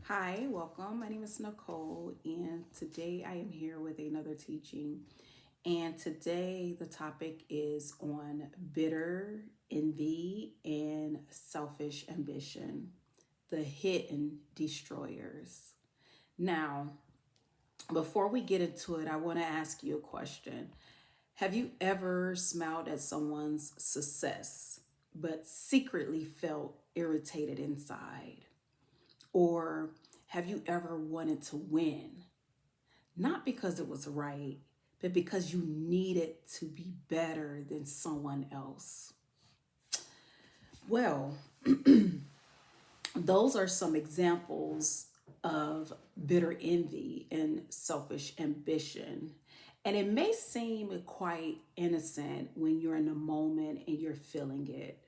Hi, welcome. My name is Nicole, and today I am here with another teaching. And today the topic is on bitter envy and selfish ambition, the hidden destroyers. Now, before we get into it, I want to ask you a question. Have you ever smiled at someone's success, but secretly felt irritated inside? Or have you ever wanted to win? Not because it was right, but because you needed to be better than someone else. Well, those are some examples of bitter envy and selfish ambition. And it may seem quite innocent when you're in the moment and you're feeling it.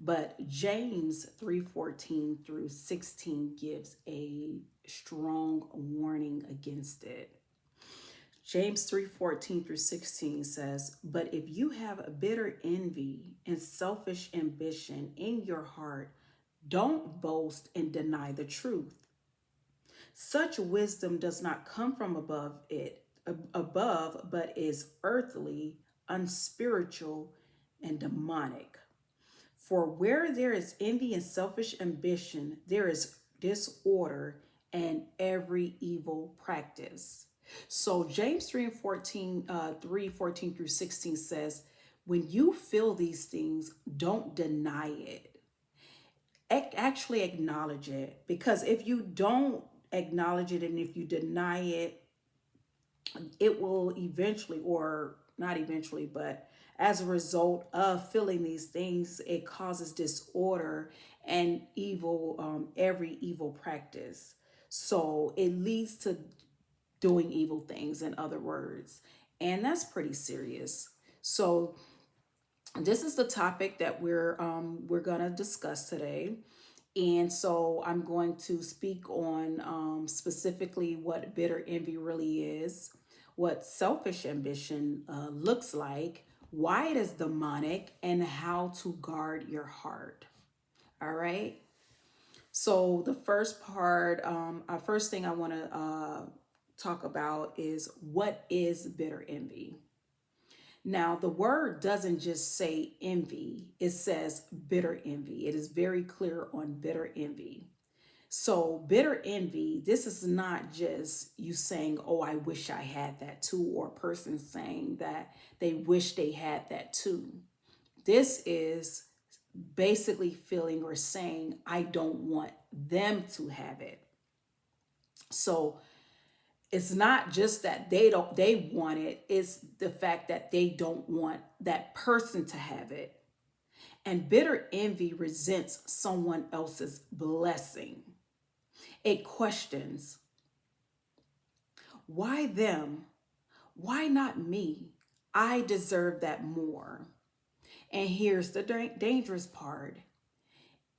But James 3:14 through 16 gives a strong warning against it. James 3:14 through 16 says, "But if you have a bitter envy and selfish ambition in your heart, don't boast and deny the truth. Such wisdom does not come from above, but is earthly, unspiritual, and demonic. For where there is envy and selfish ambition, there is disorder and every evil practice." So James 3 and 14, 3, 14 through 16 says, when you feel these things, don't deny it. Actually acknowledge it. Because if you don't acknowledge it and if you deny it, it will eventually, or not eventually, but as a result of feeling these things, it causes disorder and evil, every evil practice. So it leads to doing evil things, in other words, and that's pretty serious. So this is the topic that we're gonna discuss today. And so I'm going to speak on specifically what bitter envy really is, what selfish ambition looks like, why it is demonic, and how to guard your heart. All right. So the first part, first thing I want to talk about is what is bitter envy. Now, the word doesn't just say envy, it says bitter envy. It is very clear on bitter envy. So, bitter envy, this is not just you saying, "Oh, I wish I had that too," or a person saying that they wish they had that too. This is basically feeling or saying, "I don't want them to have it." So, it's not just that they want it, it's the fact that they don't want that person to have it. And bitter envy resents someone else's blessing. It questions, why them? Why not me? I deserve that more. And here's the dangerous part: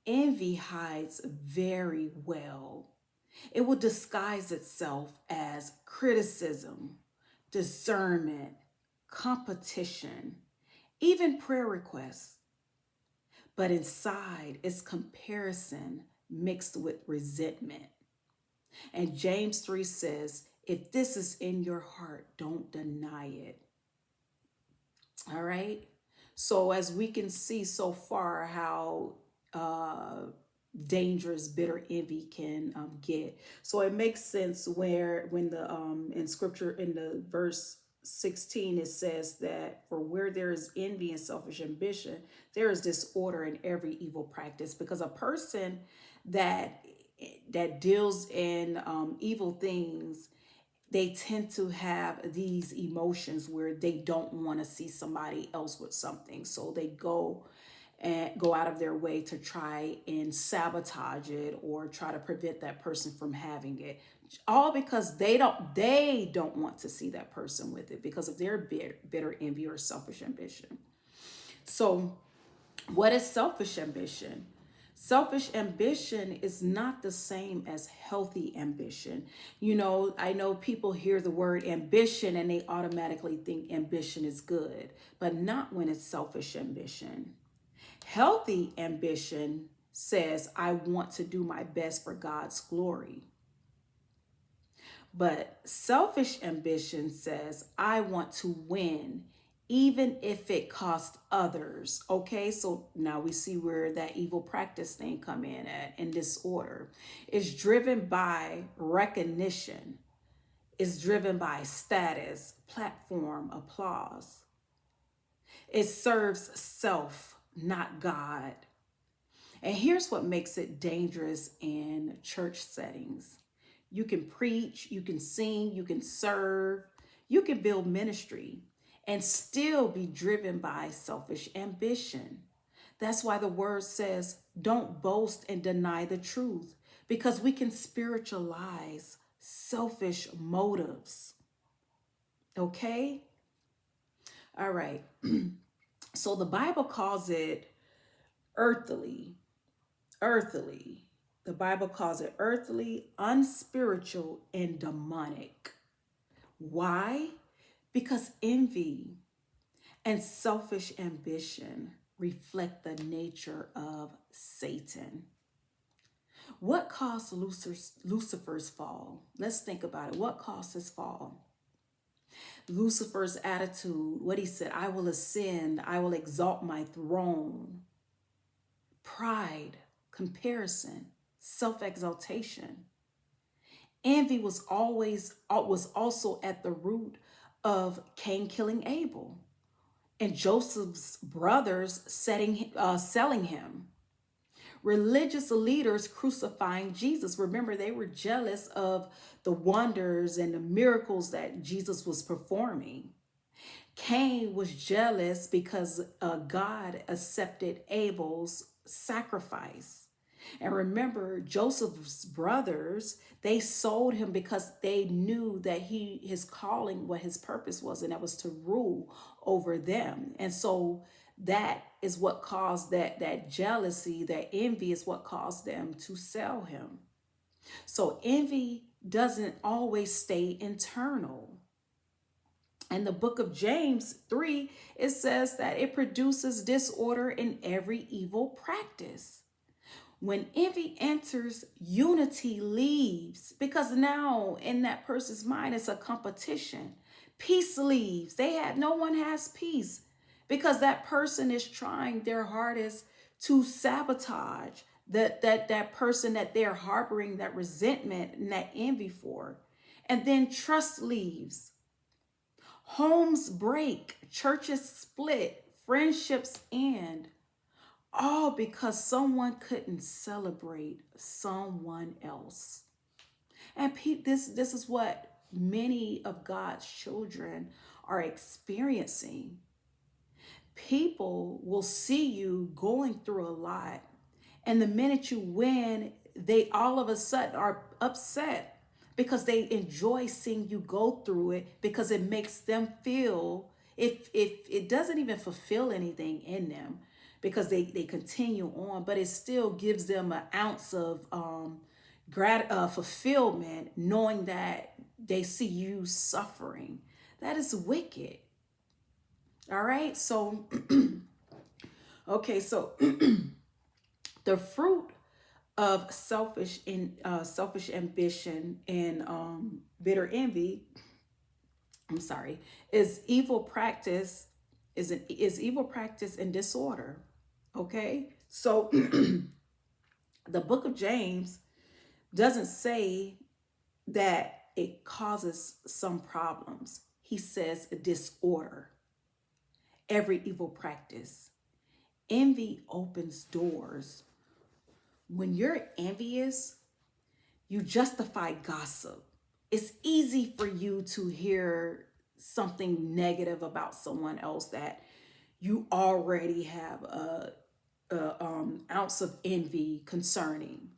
envy hides very well. It will disguise itself as criticism, discernment, competition, even prayer requests. But inside, it's comparison mixed with resentment. And James 3 says, if this is in your heart, don't deny it. All right. So, as we can see so far, how dangerous bitter envy can get. So it makes sense where when the in scripture in the verse 16 it says that for where there is envy and selfish ambition, there is disorder in every evil practice. Because a person that deals in evil things, they tend to have these emotions where they don't want to see somebody else with something, so they go out of their way to try and sabotage it or try to prevent that person from having it, all because they don't want to see that person with it because of their bitter envy or selfish ambition. So what is selfish ambition? Selfish ambition is not the same as healthy ambition. I know people hear the word ambition and they automatically think ambition is good, but not when it's selfish ambition. Healthy ambition says, I want to do my best for God's glory. But selfish ambition says, I want to win, even if it costs others. Okay, so now we see where that evil practice thing come in at in disorder. It's driven by recognition. It's driven by status, platform, applause. It serves self, not God. And here's what makes it dangerous in church settings. You can preach, you can sing, you can serve, you can build ministry and still be driven by selfish ambition. That's why the word says, don't boast and deny the truth, because we can spiritualize selfish motives. Okay? All right. So the Bible calls it earthly. Earthly. The Bible calls it earthly, unspiritual, and demonic. Why? Because envy and selfish ambition reflect the nature of Satan. What caused Lucifer's fall? Let's think about it. What caused his fall? Lucifer's attitude, what he said, I will ascend, I will exalt my throne. Pride, comparison, self-exaltation. Envy was also at the root of Cain killing Abel and Joseph's brothers selling him. Religious leaders crucifying Jesus. Remember, they were jealous of the wonders and the miracles that Jesus was performing. Cain was jealous because God accepted Abel's sacrifice. And remember, Joseph's brothers, they sold him because they knew that his calling, what his purpose was, and that was to rule over them. And so that is what caused that jealousy, that envy is what caused them to sell him. So envy doesn't always stay internal. In the book of James 3, it says that it produces disorder in every evil practice. When envy enters, unity leaves, because now in that person's mind it's a competition. Peace leaves. No one has peace because that person is trying their hardest to sabotage that person that they're harboring that resentment and that envy for. And then trust leaves. Homes break, churches split, friendships end, all because someone couldn't celebrate someone else. And this is what many of God's children are experiencing. People will see you going through a lot, and the minute you win, they all of a sudden are upset because they enjoy seeing you go through it, because it makes them feel, if it doesn't even fulfill anything in them, because they continue on, but it still gives them an ounce of fulfillment, knowing that they see you suffering. That is wicked. All right, so okay, so the fruit of selfish ambition and bitter envy, is evil practice, is evil practice and disorder. Okay, so the book of James doesn't say that it causes some problems. He says disorder, every evil practice. Envy opens doors. When you're envious, you justify gossip. It's easy for you to hear something negative about someone else that you already have a ounce of envy concerning.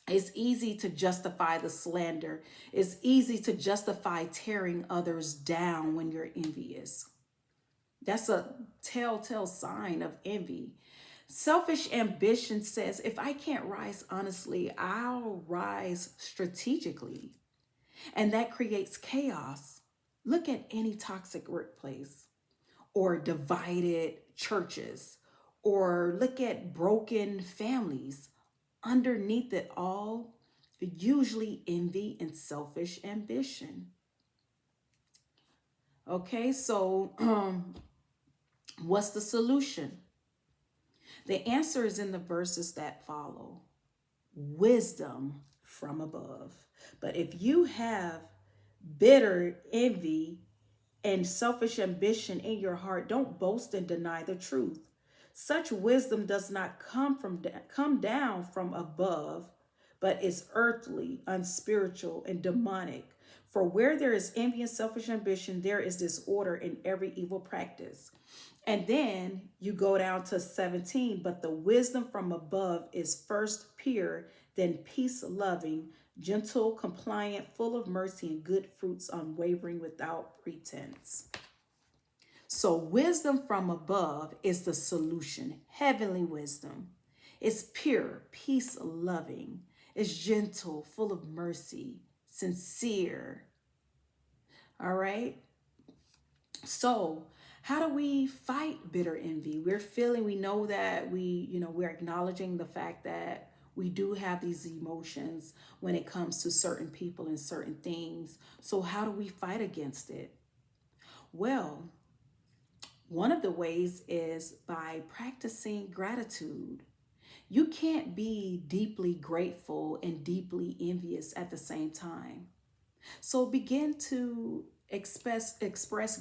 It's easy to justify the slander. It's easy to justify tearing others down when you're envious. That's a telltale sign of envy. Selfish ambition says, if I can't rise honestly, I'll rise strategically. And that creates chaos. Look at any toxic workplace, or divided churches, or look at broken families. Underneath it all, usually envy and selfish ambition. Okay, so what's the solution? The answer is in the verses that follow: wisdom from above. But if you have bitter envy and selfish ambition in your heart, don't boast and deny the truth. Such wisdom does not come down from above, but is earthly, unspiritual, and demonic. For where there is envy and selfish ambition, there is disorder in every evil practice. And then you go down to 17, but the wisdom from above is first pure, then peace loving, gentle, compliant, full of mercy and good fruits, unwavering, without pretense. So, wisdom from above is the solution, heavenly wisdom. It's pure, peace loving, it's gentle, full of mercy, sincere. All right. So, how do we fight bitter envy? We know that we're acknowledging the fact that we do have these emotions when it comes to certain people and certain things. So, how do we fight against it? Well, one of the ways is by practicing gratitude. You can't be deeply grateful and deeply envious at the same time. So begin to express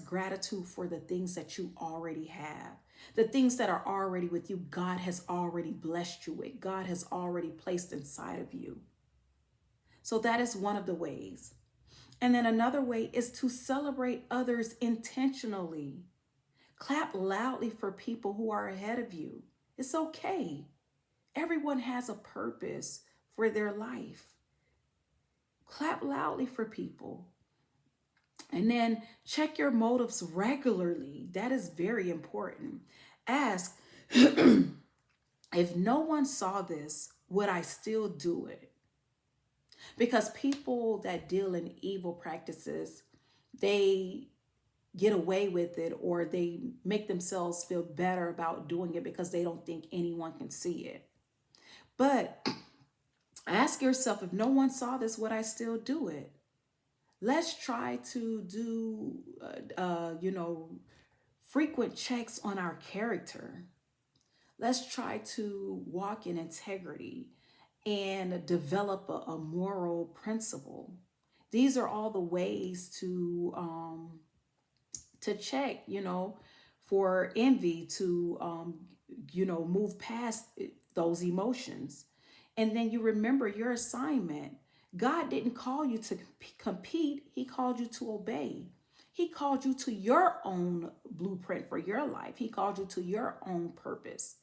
gratitude for the things that you already have. The things that are already with you, God has already blessed you with. God has already placed inside of you. So that is one of the ways. And then another way is to celebrate others intentionally. Clap loudly for people who are ahead of you. It's okay. Everyone has a purpose for their life. Clap loudly for people. And then check your motives regularly. That is very important. Ask, if no one saw this, would I still do it? Because people that deal in evil practices, they get away with it, or they make themselves feel better about doing it because they don't think anyone can see it. But ask yourself, if no one saw this, would I still do it? Let's try to do, frequent checks on our character. Let's try to walk in integrity and develop a moral principle. These are all the ways to check, for envy to, move past those emotions. And then you remember your assignment. God didn't call you to compete, He called you to obey. He called you to your own blueprint for your life, He called you to your own purpose.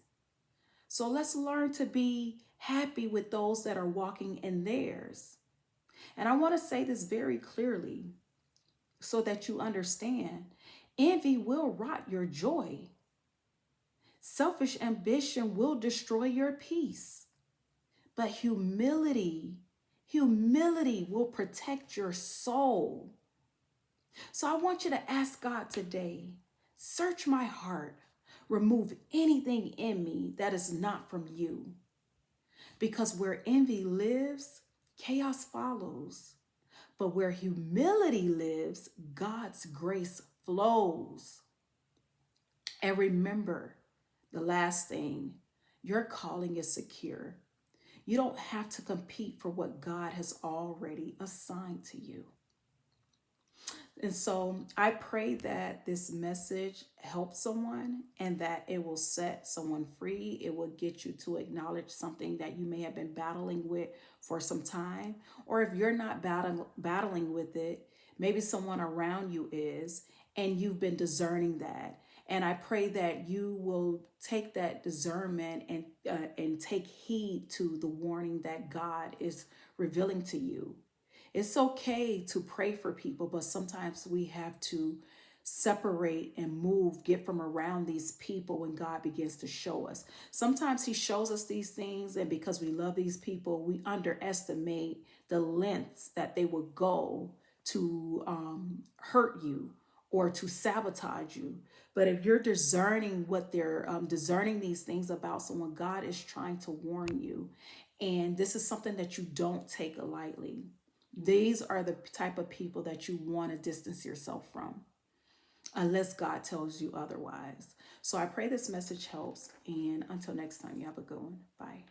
So let's learn to be happy with those that are walking in theirs. And I want to say this very clearly so that you understand: envy will rot your joy. Selfish ambition will destroy your peace. But humility will protect your soul. So I want you to ask God today: search my heart, remove anything in me that is not from you. Because where envy lives, chaos follows. But where humility lives, God's grace flows. And remember, the last thing, your calling is secure. You don't have to compete for what God has already assigned to you. And so I pray that this message helps someone and that it will set someone free. It will get you to acknowledge something that you may have been battling with for some time. Or if you're not battling with it, maybe someone around you is, and you've been discerning that. And I pray that you will take that discernment and take heed to the warning that God is revealing to you. It's okay to pray for people, but sometimes we have to separate and move, get from around these people when God begins to show us. Sometimes He shows us these things, and because we love these people, we underestimate the lengths that they would go to hurt you or to sabotage you. But if you're discerning what they're discerning these things about someone, God is trying to warn you. And this is something that you don't take lightly. These are the type of people that you want to distance yourself from, unless God tells you otherwise. So I pray this message helps. And until next time, you have a good one. Bye.